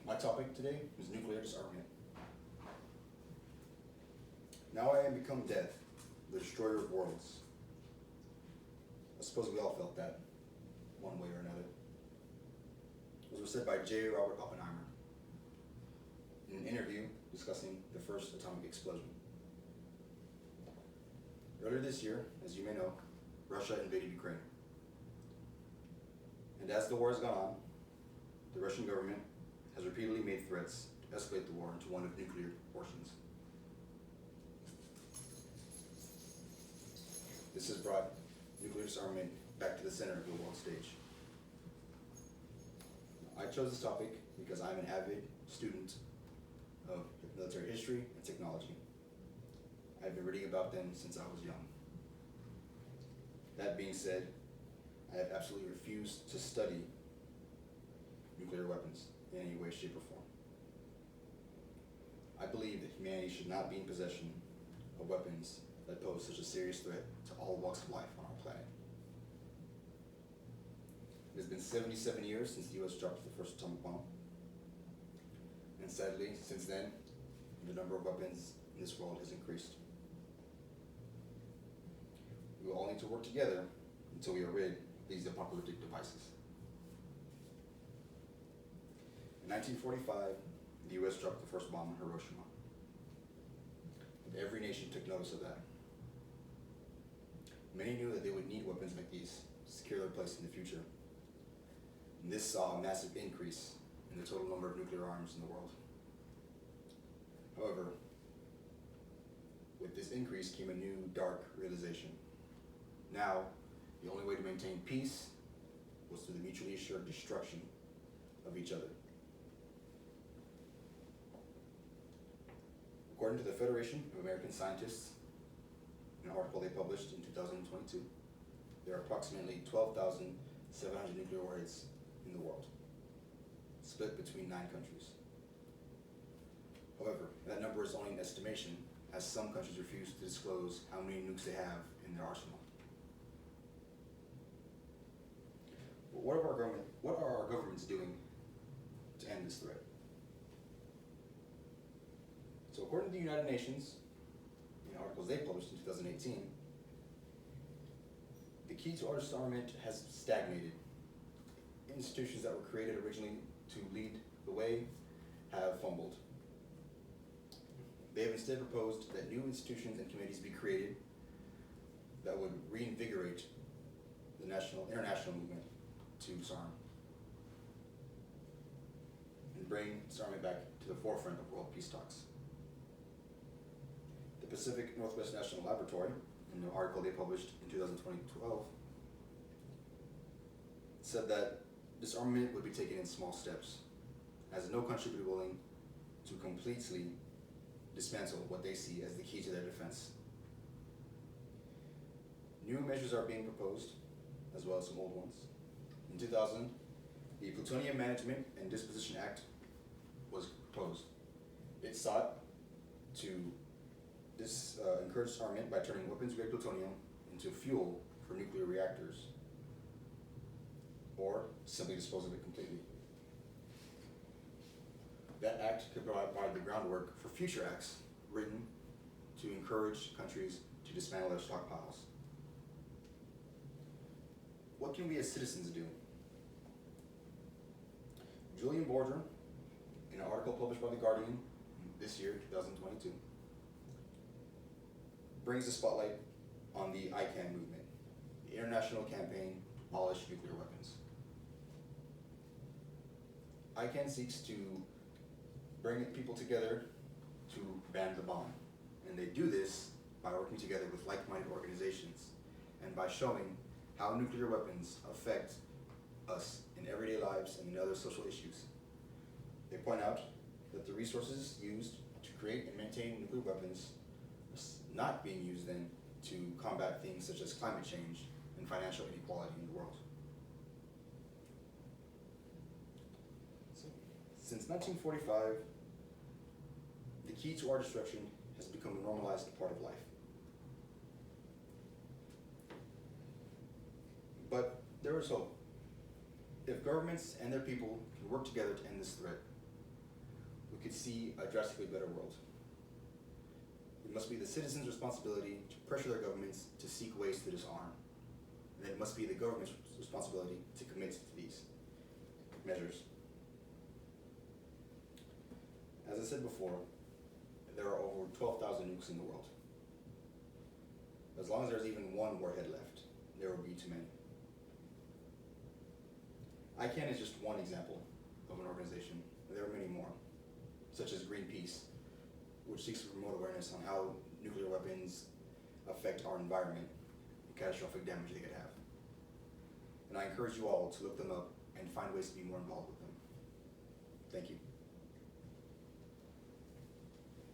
My topic today is nuclear disarmament. Now I am become death, the destroyer of worlds. I suppose we all felt that, one way or another. Those were said by J. Robert Oppenheimer in an interview discussing the first atomic explosion. Earlier this year, as you may know, Russia invaded Ukraine. And as the war has gone on, the Russian government has repeatedly made threats to escalate the war into one of nuclear proportions. This has brought nuclear disarmament back to the center of the world stage. I chose this topic because I'm an avid student of military history and technology. I've been reading about them since I was young. That being said, I have absolutely refused to study nuclear weapons in any way, shape, or form. I believe that humanity should not be in possession of weapons that pose such a serious threat to all walks of life on our planet. It has been 77 years since the US dropped the first atomic bomb. And sadly, since then, the number of weapons in this world has increased. We will all need to work together until we are rid of these apocalyptic devices. In 1945, the US dropped the first bomb on Hiroshima. And every nation took notice of that. Many knew that they would need weapons like these to secure their place in the future. And this saw a massive increase in the total number of nuclear arms in the world. However, with this increase came a new dark realization. Now, the only way to maintain peace was through the mutually assured destruction of each other. According to the Federation of American Scientists, in an article they published in 2022, there are approximately 12,700 nuclear warheads in the world, split between 9 countries. However, that number is only an estimation, as some countries refuse to disclose how many nukes they have in their arsenal. But what are our governments doing to end this threat? So according to the United Nations, in articles they published in 2018, the key to our disarmament has stagnated. Institutions that were created originally to lead the way have fumbled. They have instead proposed that new institutions and committees be created that would reinvigorate the international movement to disarm and bring disarmament back to the forefront of world peace talks. The Pacific Northwest National Laboratory, in an article they published in 2012, said that disarmament would be taken in small steps, as no country would be willing to completely dismantle what they see as the key to their defense. New measures are being proposed, as well as some old ones. In 2000, the Plutonium Management and Disposition Act was proposed. It sought to encourage disarmament by turning weapons-grade plutonium into fuel for nuclear reactors, or simply dispose of it completely. That act could provide the groundwork for future acts written to encourage countries to dismantle their stockpiles. What can we as citizens do? Julian Borger, in an article published by The Guardian this year, 2022, brings the spotlight on the ICAN movement, the International Campaign to Abolish Nuclear Weapons. ICAN seeks to bring people together to ban the bomb, and they do this by working together with like-minded organizations and by showing how nuclear weapons affect us in everyday lives and in other social issues. They point out that the resources used to create and maintain nuclear weapons are not being used then to combat things such as climate change and financial inequality in the world. So, since 1945, the key to our destruction has become a normalized part of life. But there is hope. If governments and their people can work together to end this threat, we could see a drastically better world. It must be the citizens' responsibility to pressure their governments to seek ways to disarm. And then it must be the government's responsibility to commit to these measures. As I said before, there are over 12,000 nukes in the world. As long as there's even one warhead left, there will be too many. ICANN is just one example of an organization. There are many more, such as Greenpeace, which seeks to promote awareness on how nuclear weapons affect our environment and catastrophic damage they could have. And I encourage you all to look them up and find ways to be more involved with them. Thank you.